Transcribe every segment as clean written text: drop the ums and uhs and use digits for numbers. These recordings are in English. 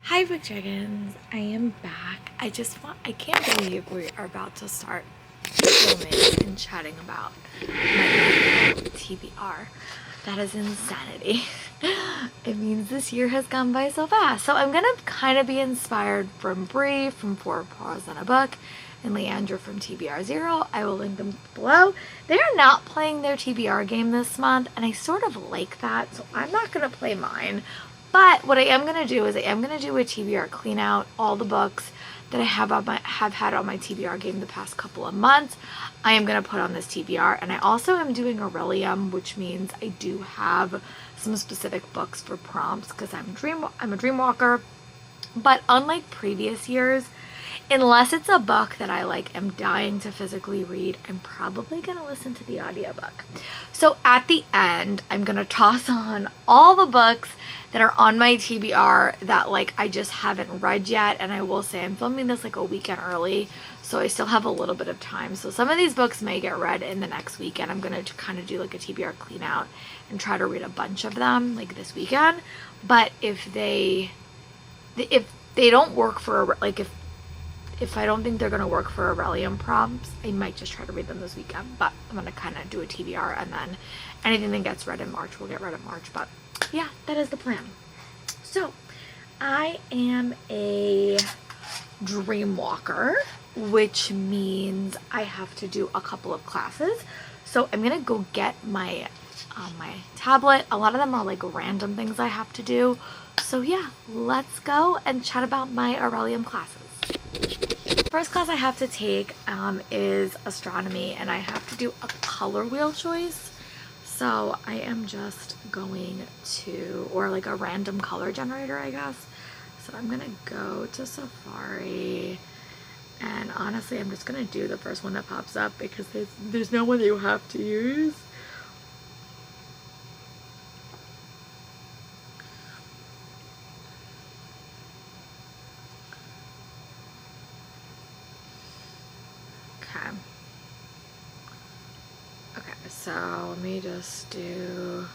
Hi Book Dragons, I am back. I can't believe we are about to start filming and chatting about my TBR. That is insanity. It means this year has gone by so fast. So I'm gonna kind of be inspired from Bree from 4 Paws on a Book and Leandra from TBR 0. I will link them below. They are not playing their TBR game this month, and I sort of like that, so I'm not gonna play mine. But what I am going to do is I am going to do a TBR clean out all the books that I have had on my TBR game the past couple of months. I am going to put on this TBR, and I also am doing ORRIELUM, which means I do have some specific books for prompts because I'm a dream walker. But unlike previous years, unless it's a book that I am dying to physically read, I'm probably going to listen to the audiobook. So at the end, I'm going to toss on all the books that are on my TBR that I just haven't read yet. And I will say I'm filming this a weekend early, so I still have a little bit of time. So some of these books may get read in the next weekend. I'm going to kind of do a TBR clean out and try to read a bunch of them this weekend. But if they don't work for if I don't think they're going to work for ORRIELUM prompts, I might just try to read them this weekend. But I'm going to kind of do a TBR, and then anything that gets read in March will get read in March. But yeah, that is the plan. So I am a dream walker, which means I have to do a couple of classes. So I'm going to go get my tablet. A lot of them are random things I have to do. So yeah, let's go and chat about my ORRIELUM classes. First class I have to take is astronomy, and I have to do a color wheel choice. So I am just going to, or a random color generator, I guess. So I'm gonna go to Safari, and honestly I'm just gonna do the first one that pops up because there's no one that you have to use. Okay, so let me just do...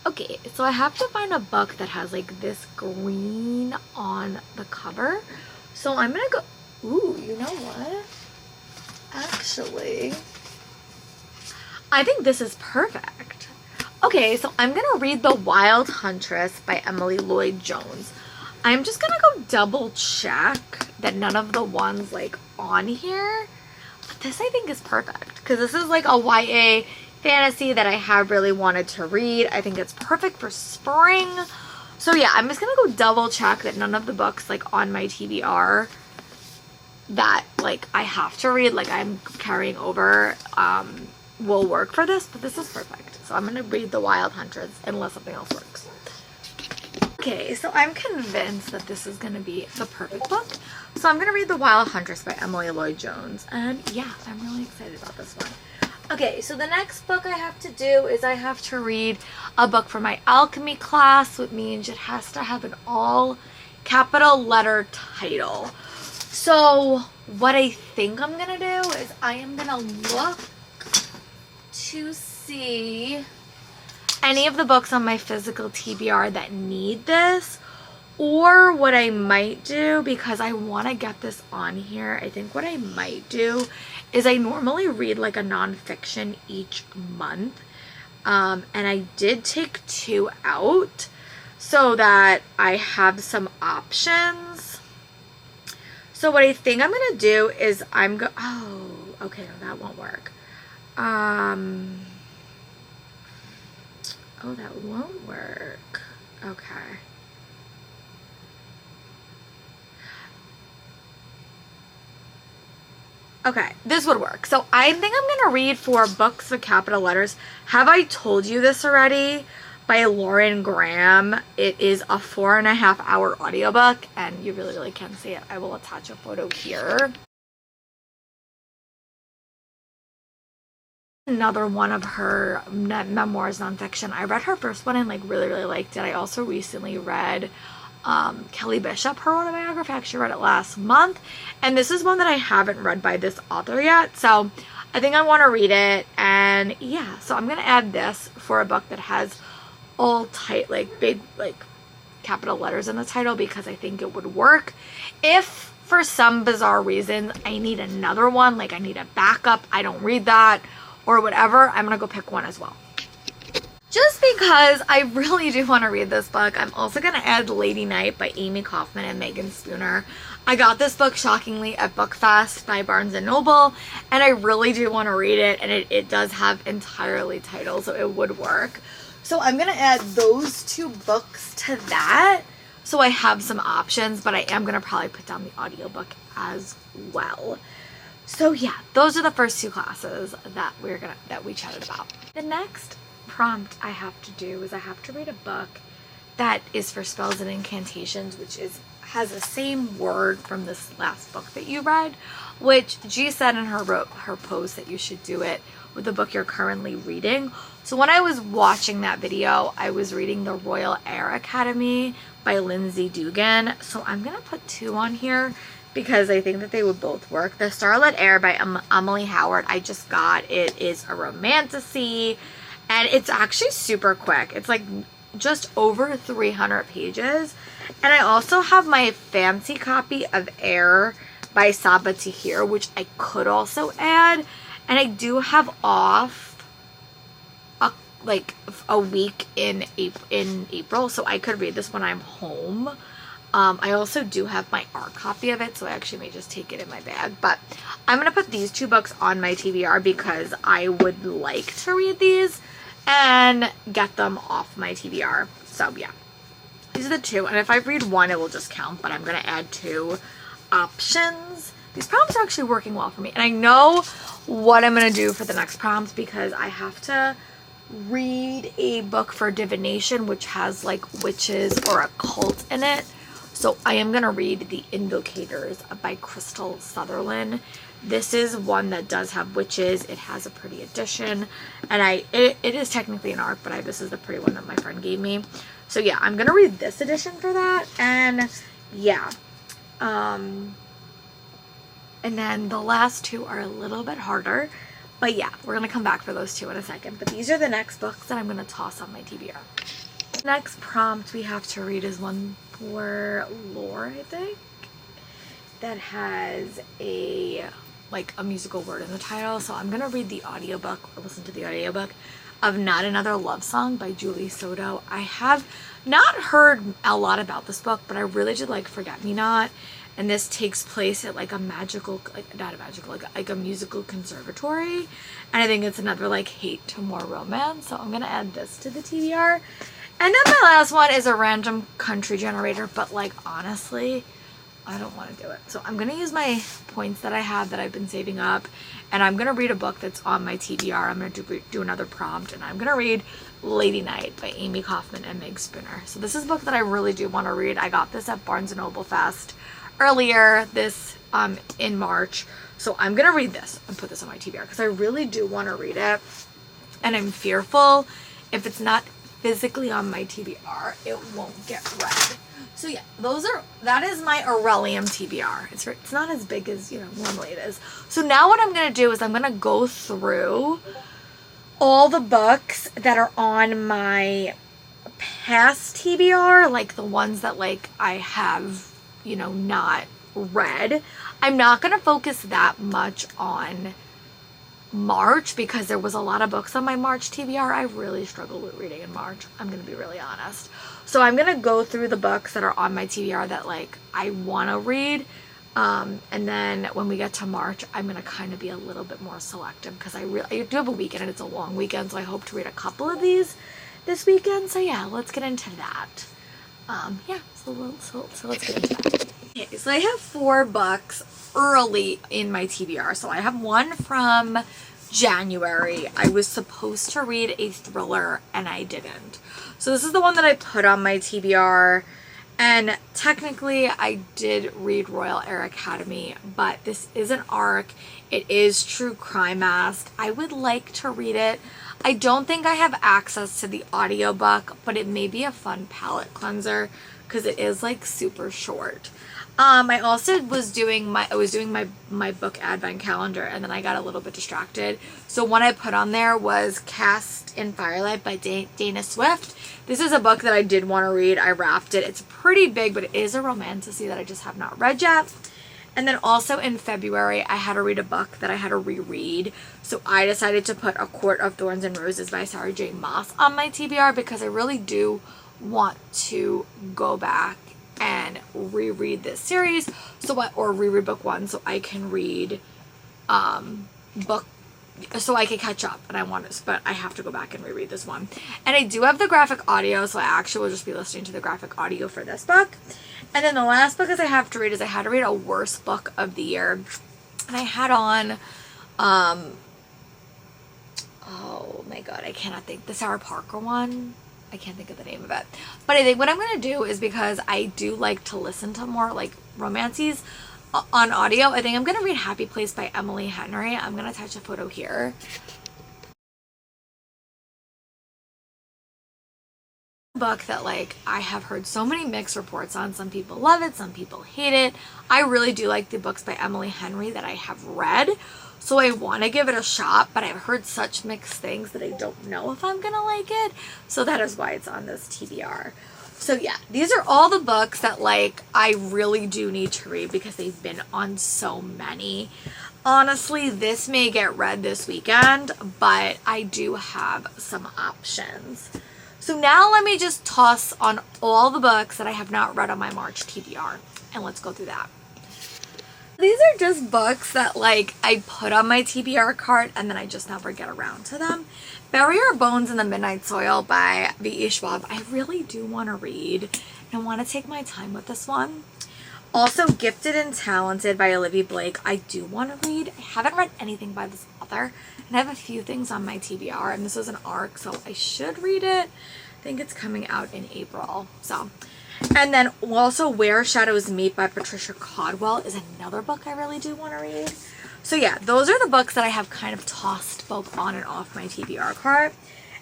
Okay, so I have to find a book that has this green on the cover. So I'm gonna go... Ooh, you know what? Actually, I think this is perfect. Okay, so I'm gonna read The Wild Huntress by Emily Lloyd-Jones. I'm just gonna go double check that none of the ones on here, but this I think is perfect because this is a YA fantasy that I have really wanted to read. I think it's perfect for spring. So yeah, I'm just gonna go double check that none of the books on my TBR that I have to read, I'm carrying over, will work for this, but this is perfect. So I'm gonna read The Wild Huntress unless something else works. Okay, so I'm convinced that this is going to be the perfect book. So I'm going to read The Wild Huntress by Emily Lloyd-Jones. And yeah, I'm really excited about this one. Okay, so the next book I have to do is I have to read a book for my alchemy class, which means it has to have an all capital letter title. So what I think I'm going to do is I am going to look to see any of the books on my physical TBR that need this, or what I might do, because I want to get this on here, I think what I might do is I normally read a nonfiction each month, and I did take 2 out so that I have some options. So what I think I'm gonna do is oh, okay, no, that won't work. Oh, that won't work. Okay. Okay, this would work. So I think I'm going to read for Books with Capital Letters. Have I told you this already? By Lauren Graham. It is a 4.5-hour audiobook, and you really can't see it. I will attach a photo here. Another one of her memoirs nonfiction. I read her first one and really liked it. I also recently read Kelly Bishop, her autobiography. I actually read it last month, and this is one that I haven't read by this author yet, so I think I want to read it. And yeah, so I'm gonna add this for a book that has all tight big capital letters in the title because I think it would work. If for some bizarre reason I need another one, like I need a backup, I don't read that or whatever, I'm gonna go pick one as well. Just because I really do want to read this book, I'm also going to add Lady Night by Amy Kaufman and Megan Spooner. I got this book shockingly at BookFest by Barnes & Noble, and I really do want to read it, and it does have entirely titles, so it would work. So I'm going to add those two books to that, so I have some options, but I am going to probably put down the audiobook as well. So yeah, those are the first two classes that we chatted about. The next prompt I have to do is I have to read a book that is for spells and incantations, which has the same word from this last book that you read, which G said in her post that you should do it with the book you're currently reading. So when I was watching that video, I was reading The Royal Heir Academy by Lindsay Dugan. So I'm gonna put two on here because I think that they would both work. The Starlit Heir by Emily Howard I just got. It is a romantasy. And it's actually super quick. It's like just over 300 pages. And I also have my fancy copy of Air by Saba Tahir, which I could also add. And I do have off a week in April, so I could read this when I'm home. I also do have my art copy of it, so I actually may just take it in my bag. But I'm going to put these two books on my TBR because I would like to read these and get them off my TBR. So yeah, these are the two, and if I read one it will just count, but I'm going to add two options. These prompts are actually working well for me, and I know what I'm going to do for the next prompt because I have to read a book for divination which has like witches or occult in it. So I am going to read The Invocators by Crystal Sutherland. This is one that does have witches. It has a pretty edition, and it is technically an art, but this is the pretty one that my friend gave me. So yeah, I'm gonna read this edition for that, and yeah, and then the last two are a little bit harder, but yeah, we're gonna come back for those two in a second. But these are the next books that I'm gonna toss on my TBR. Next prompt we have to read is one for lore, I think, that has a musical word in the title. So I'm gonna read the audiobook, or listen to the audiobook of Not Another Love Song by Julie Soto. I have not heard a lot about this book, but I really did like Forget Me Not, and this takes place at like a magical, like a musical conservatory, and I think it's another like hate to more romance, so I'm gonna add this to the TBR. And then my last one is a random country generator, but like honestly I don't want to do it. So I'm going to use my points that I have that I've been saving up, and I'm going to read a book that's on my TBR. I'm going to do another prompt, and I'm going to read Lady Night by Amy Kaufman and Meg Spooner. So this is a book that I really do want to read. I got this at Barnes & Noble Fest earlier this in March. So I'm going to read this and put this on my TBR because I really do want to read it, and I'm fearful if it's not physically on my TBR, it won't get read. So yeah, that is my ORRIELUM TBR. It's not as big as, normally it is. So now what I'm going to do is I'm going to go through all the books that are on my past TBR, like the ones that like I have, not read. I'm not going to focus that much on March because there was a lot of books on my March TBR. I really struggled with reading in March. I'm going to be really honest. So I'm going to go through the books that are on my TBR that like I want to read. And then when we get to March, I'm going to kind of be a little bit more selective because I do have a weekend and it's a long weekend. So I hope to read a couple of these this weekend. So yeah, let's get into that. So let's get into that. Okay, so I have 4 books early in my TBR. So I have one from January. I was supposed to read a thriller and I didn't. So this is the one that I put on my TBR, and technically I did read Royal Heir Academy, but this is an ARC. It is true crime-esque. I would like to read it. I don't think I have access to the audiobook, but it may be a fun palate cleanser because it is like super short. I also was doing my book advent calendar, and then I got a little bit distracted. So one I put on there was Cast in Firelight by Dana Swift. This is a book that I did want to read. I wrapped it. It's pretty big, but it is a romantasy that I just have not read yet. And then also in February, I had to read a book that I had to reread. So I decided to put A Court of Thorns and Roses by Sarah J. Maas on my TBR because I really do want to go back and reread this series, or reread book one, so I can read so I can catch up. And I want to, but I have to go back and reread this one. And I do have the graphic audio, so I actually will just be listening to the graphic audio for this book. And then the last book I have to read is I had to read a worst book of the year, and I had on oh my god, I cannot think, the Sarah Parker one. I can't think of the name of it. But I think what I'm going to do is, because I do like to listen to more like romances on audio, I think I'm going to read Happy Place by Emily Henry. I'm going to attach a photo here. Book that like I have heard so many mixed reports on. Some people love it, some people hate it. I really do like the books by Emily Henry that I have read, so I want to give it a shot, but I've heard such mixed things that I don't know if I'm gonna like it, so that is why it's on this TBR. So yeah, these are all the books that like I really do need to read because they've been on so many. Honestly, this may get read this weekend, but I do have some options. So now let me just toss on all the books that I have not read on my March TBR, and let's go through that. These are just books that like I put on my TBR cart and then I just never get around to them. Bury Your Bones in the Midnight Soil by V.E. Schwab. I really do want to read, and I want to take my time with this one. Also, Gifted and Talented by Olivia Blake. I do want to read. I haven't read anything by this author, and I have a few things on my TBR, and this is an arc, so I should read it. I think it's coming out in April. So, and then also Where Shadows Meet by Patricia Caldwell is another book I really do want to read. So yeah, those are the books that I have kind of tossed both on and off my TBR cart.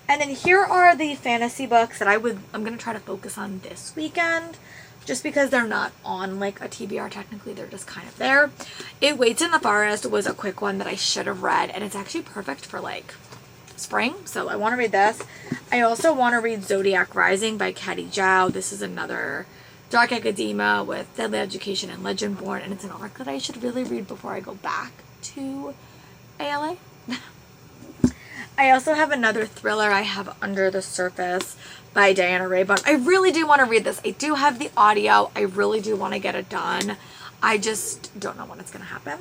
And then here are the fantasy books that I'm going to try to focus on this weekend, just because they're not on like a TBR technically, they're just kind of there. It Waits in the Forest was a quick one that I should have read, and it's actually perfect for like spring, so I want to read this. I also want to read Zodiac Rising by Catty Zhao. This is another dark academia with Deadly Education and Legendborn, and it's an arc that I should really read before I go back to ALA. I also have another thriller. I have Under the Surface by Diana Raybon. I really do want to read this. I do have the audio. I really do want to get it done. I just don't know when it's going to happen.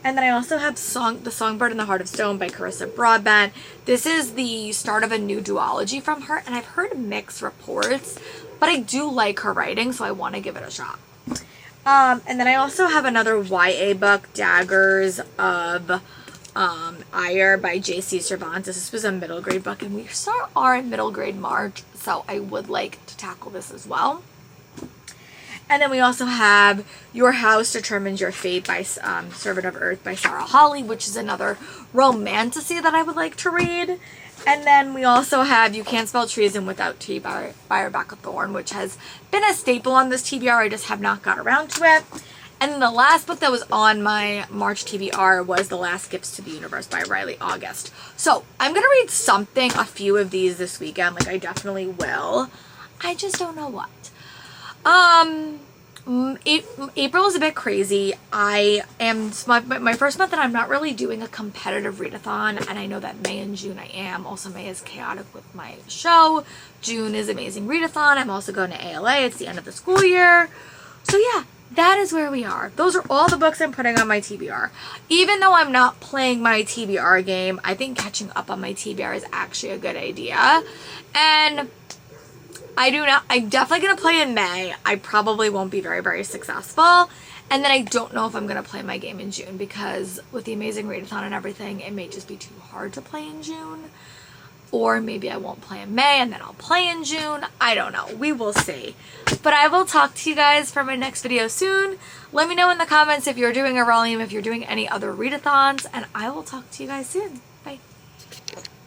And then I also have The Songbird in the Heart of Stone by Carissa Broadbent. This is the start of a new duology from her, and I've heard mixed reports, but I do like her writing, so I want to give it a shot. And then I also have another YA book, Daggers of Ire by J.C. Cervantes. This was a middle grade book, and we are in middle grade March, so I would like to tackle this as well. And then we also have Your House Determines Your Fate by Servant of Earth by Sarah Hawley, which is another romantasy that I would like to read. And then we also have You Can't Spell Treason Without Tea by Rebecca Thorne, which has been a staple on this TBR. I just have not got around to it. And then the last book that was on my March TBR was The Last Gifts to the Universe by Riley August. So I'm going to read a few of these this weekend. Like, I definitely will. I just don't know what. April is a bit crazy. I am my first month and I'm not really doing a competitive readathon, and I know that May and June I am. Also, May is chaotic with my show. June is amazing readathon. I'm also going to ALA. It's the end of the school year. So yeah, that is where we are. Those are all the books I'm putting on my TBR. Even though I'm not playing my TBR game, I think catching up on my TBR is actually a good idea. And I'm definitely going to play in May. I probably won't be very, very successful. And then I don't know if I'm going to play my game in June, because with the amazing readathon and everything, it may just be too hard to play in June. Or maybe I won't play in May and then I'll play in June. I don't know. We will see. But I will talk to you guys for my next video soon. Let me know in the comments if you're doing ORRIELUM, if you're doing any other readathons, and I will talk to you guys soon.